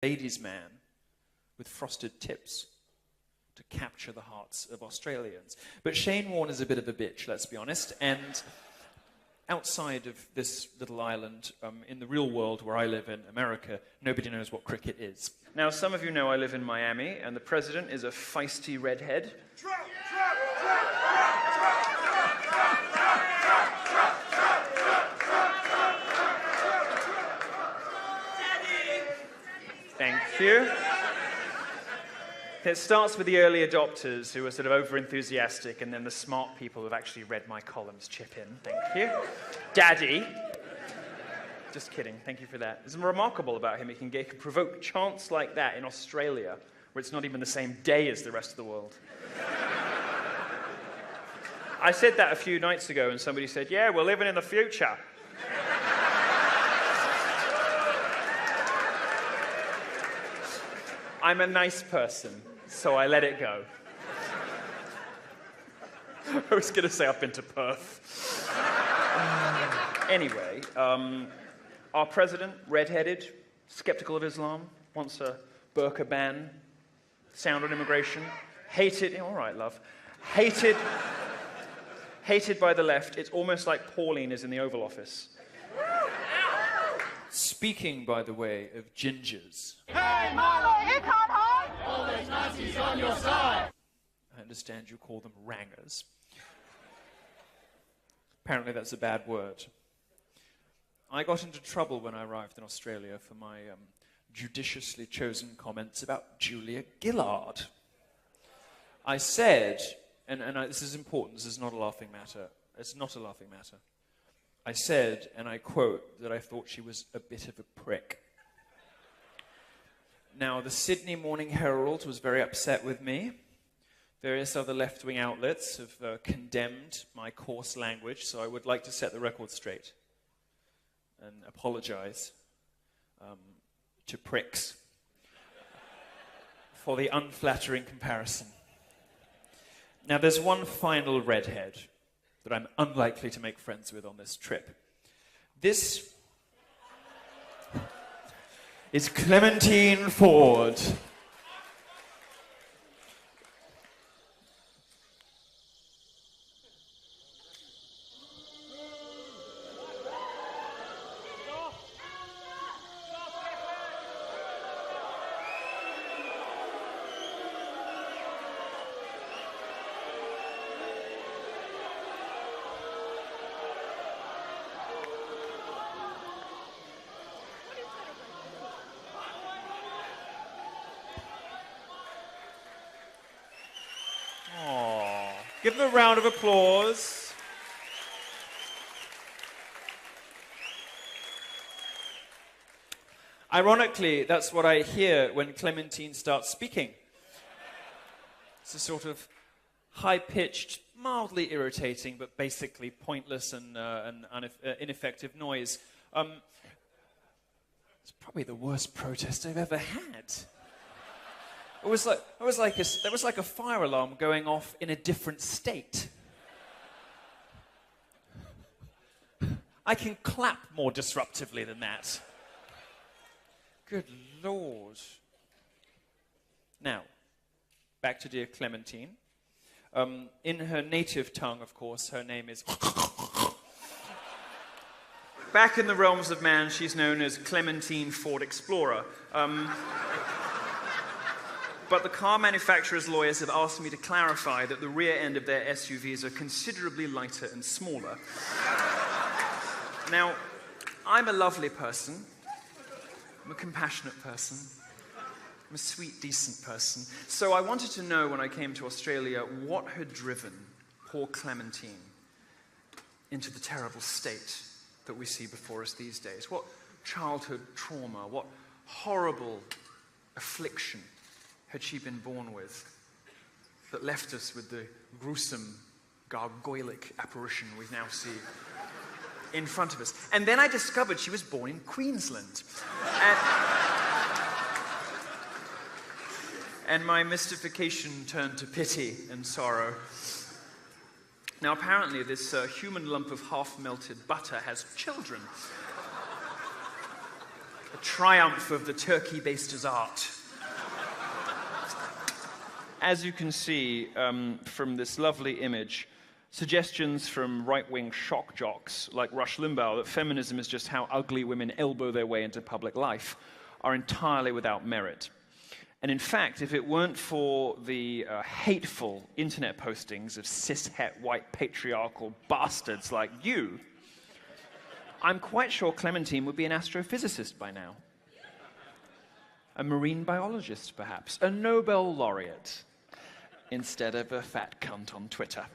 ladies' man with frosted tips to capture the hearts of Australians. But Shane Warne is a bit of a bitch, let's be honest, and outside of this little island, in the real world where I live in America, nobody knows what cricket is. Now, some of you know I live in Miami, and the president is a feisty redhead. Thank you. It starts with the early adopters who are sort of over-enthusiastic, and then the smart people who've actually read my columns chip in. Thank you. Daddy. Just kidding. Thank you for that. It's remarkable about him. He can provoke chants like that in Australia, where it's not even the same day as the rest of the world. I said that a few nights ago, and somebody said, yeah, we're living in the future. I'm a nice person, so I let it go. I was going to say I've been to Perth. Anyway, our president, red-headed, skeptical of Islam, wants a burqa ban, sound on immigration, hated, all right, love, hated by the left. It's almost like Pauline is in the Oval Office. Speaking, by the way, of gingers. Hey, Milo, you can't hide! All those Nazis on your side! I understand you call them rangers. Apparently that's a bad word. I got into trouble when I arrived in Australia for my judiciously chosen comments about Julia Gillard. I said, and this is important, this is not a laughing matter. It's not a laughing matter. I said, and I quote, that I thought she was a bit of a prick. Now, the Sydney Morning Herald was very upset with me. Various other left-wing outlets have condemned my coarse language, so I would like to set the record straight and apologize to pricks for the unflattering comparison. Now, there's one final redhead that I'm unlikely to make friends with on this trip. This is Clementine Ford. Give them a round of applause. Ironically, that's what I hear when Clementine starts speaking. It's a sort of high-pitched, mildly irritating, but basically pointless and ineffective noise. It's probably the worst protest I've ever had. It was like a fire alarm going off in a different state. I can clap more disruptively than that. Good Lord. Now, back to dear Clementine. In her native tongue, of course, her name is... Back in the realms of man, she's known as Clementine Ford Explorer. But the car manufacturer's lawyers have asked me to clarify that the rear end of their SUVs are considerably lighter and smaller. Now, I'm a lovely person. I'm a compassionate person. I'm a sweet, decent person. So I wanted to know when I came to Australia what had driven poor Clementine into the terrible state that we see before us these days. What childhood trauma, what horrible affliction had she been born with that left us with the gruesome, gargoylic apparition we now see in front of us. And then I discovered she was born in Queensland. And my mystification turned to pity and sorrow. Now, apparently, this human lump of half-melted butter has children. A triumph of the turkey-based as art. As you can see from this lovely image, suggestions from right-wing shock jocks like Rush Limbaugh that feminism is just how ugly women elbow their way into public life are entirely without merit. And in fact, if it weren't for the hateful internet postings of cishet white patriarchal bastards like you, I'm quite sure Clementine would be an astrophysicist by now. A marine biologist, perhaps. A Nobel laureate. Instead of a fat cunt on Twitter.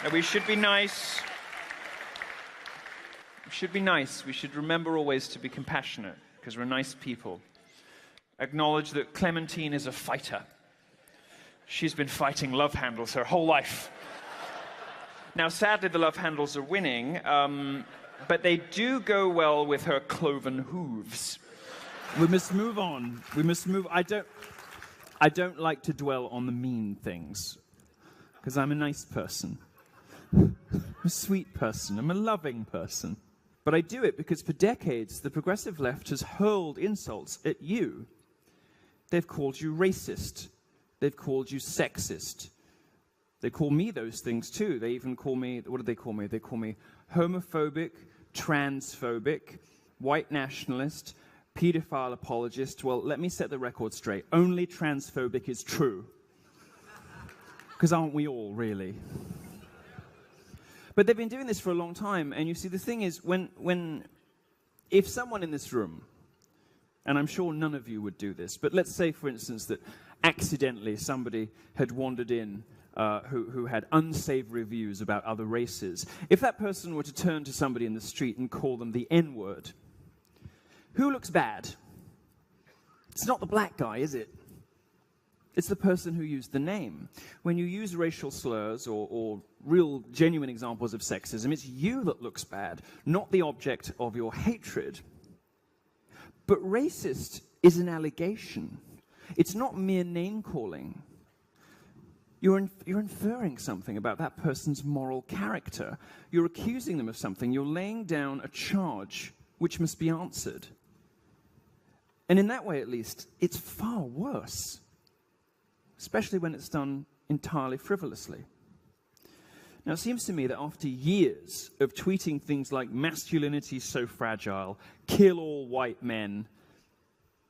Now, we should be nice. We should be nice. We should remember always to be compassionate, because we're nice people. Acknowledge that Clementine is a fighter. She's been fighting love handles her whole life. Now, sadly, the love handles are winning, but they do go well with her cloven hooves. We must move on. We must move. I don't like to dwell on the mean things, because I'm a nice person. I'm a sweet person. I'm a loving person. But I do it because for decades, the progressive left has hurled insults at you. They've called you racist. They've called you sexist. They call me those things too. They even call me, what do they call me? They call me homophobic, transphobic, white nationalist, pedophile apologist. Well, let me set the record straight. Only transphobic is true. Because aren't we all, really? But they've been doing this for a long time, and you see, the thing is, if someone in this room, and I'm sure none of you would do this, but let's say, for instance, that accidentally somebody had wandered in who had unsavory views about other races. If that person were to turn to somebody in the street and call them the N-word, who looks bad? It's not the black guy, is it? It's the person who used the name. When you use racial slurs or real, genuine examples of sexism, it's you that looks bad, not the object of your hatred. But racist is an allegation. It's not mere name-calling. You're inferring something about that person's moral character. You're accusing them of something. You're laying down a charge which must be answered. And in that way, at least, it's far worse, especially when it's done entirely frivolously. Now, it seems to me that after years of tweeting things like masculinity so fragile, kill all white men,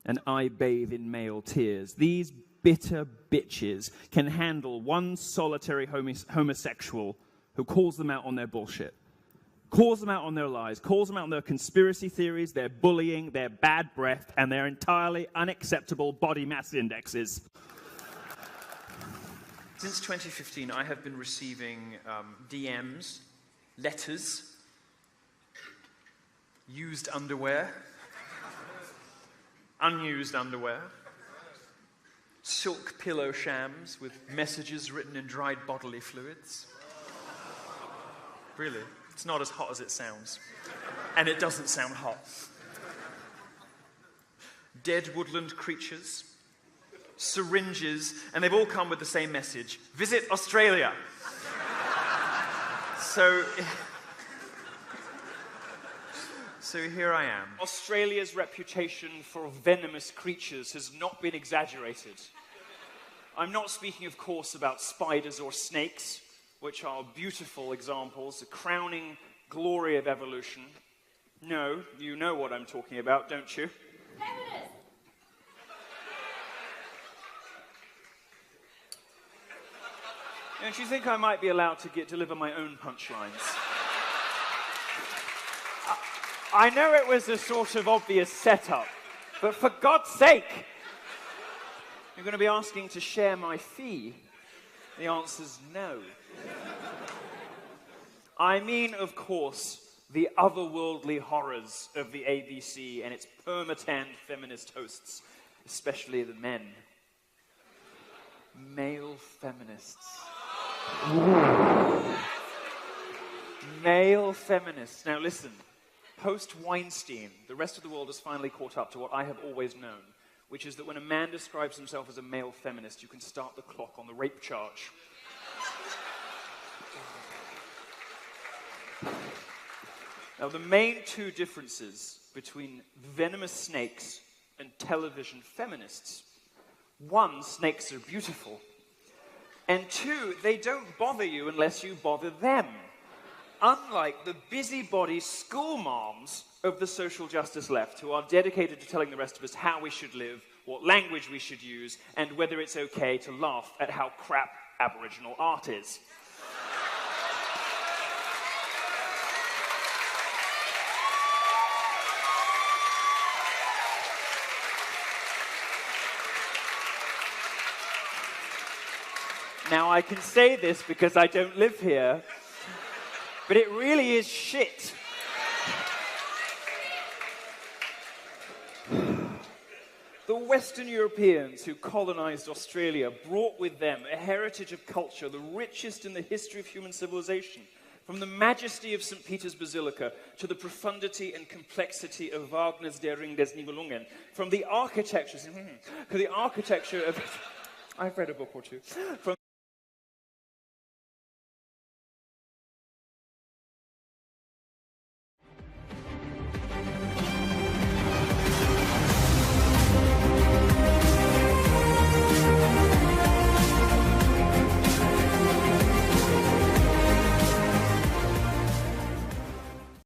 and I bathe in male tears, these bitter bitches can handle one solitary homosexual who calls them out on their bullshit. Calls them out on their lies, calls them out on their conspiracy theories, their bullying, their bad breath, and their entirely unacceptable body mass indexes. Since 2015, I have been receiving DMs, letters, used underwear, unused underwear, silk pillow shams with messages written in dried bodily fluids. Really. It's not as hot as it sounds. And it doesn't sound hot. Dead woodland creatures, syringes, and they've all come with the same message. Visit Australia. So here I am. Australia's reputation for venomous creatures has not been exaggerated. I'm not speaking, of course, about spiders or snakes, which are beautiful examples, a crowning glory of evolution. No, you know what I'm talking about, don't you? Feminist. Don't you think I might be allowed to deliver my own punchlines? I know it was a sort of obvious setup, but for God's sake, you're going to be asking to share my fee. The answer's no. I mean, of course, the otherworldly horrors of the ABC and its permatanned feminist hosts, especially the men. Male feminists. Male feminists. Now listen, post-Weinstein, the rest of the world has finally caught up to what I have always known, which is that when a man describes himself as a male feminist, you can start the clock on the rape charge. Now, the main two differences between venomous snakes and television feminists: one, snakes are beautiful, and two, they don't bother you unless you bother them. Unlike the busybody school moms of the social justice left, who are dedicated to telling the rest of us how we should live, what language we should use, and whether it's okay to laugh at how crap Aboriginal art is. Now, I can say this because I don't live here, but it really is shit. The Western Europeans who colonized Australia brought with them a heritage of culture, the richest in the history of human civilization, from the majesty of St. Peter's Basilica to the profundity and complexity of Wagner's Der Ring des Nibelungen, from the architecture to the architecture of... I've read a book or two. From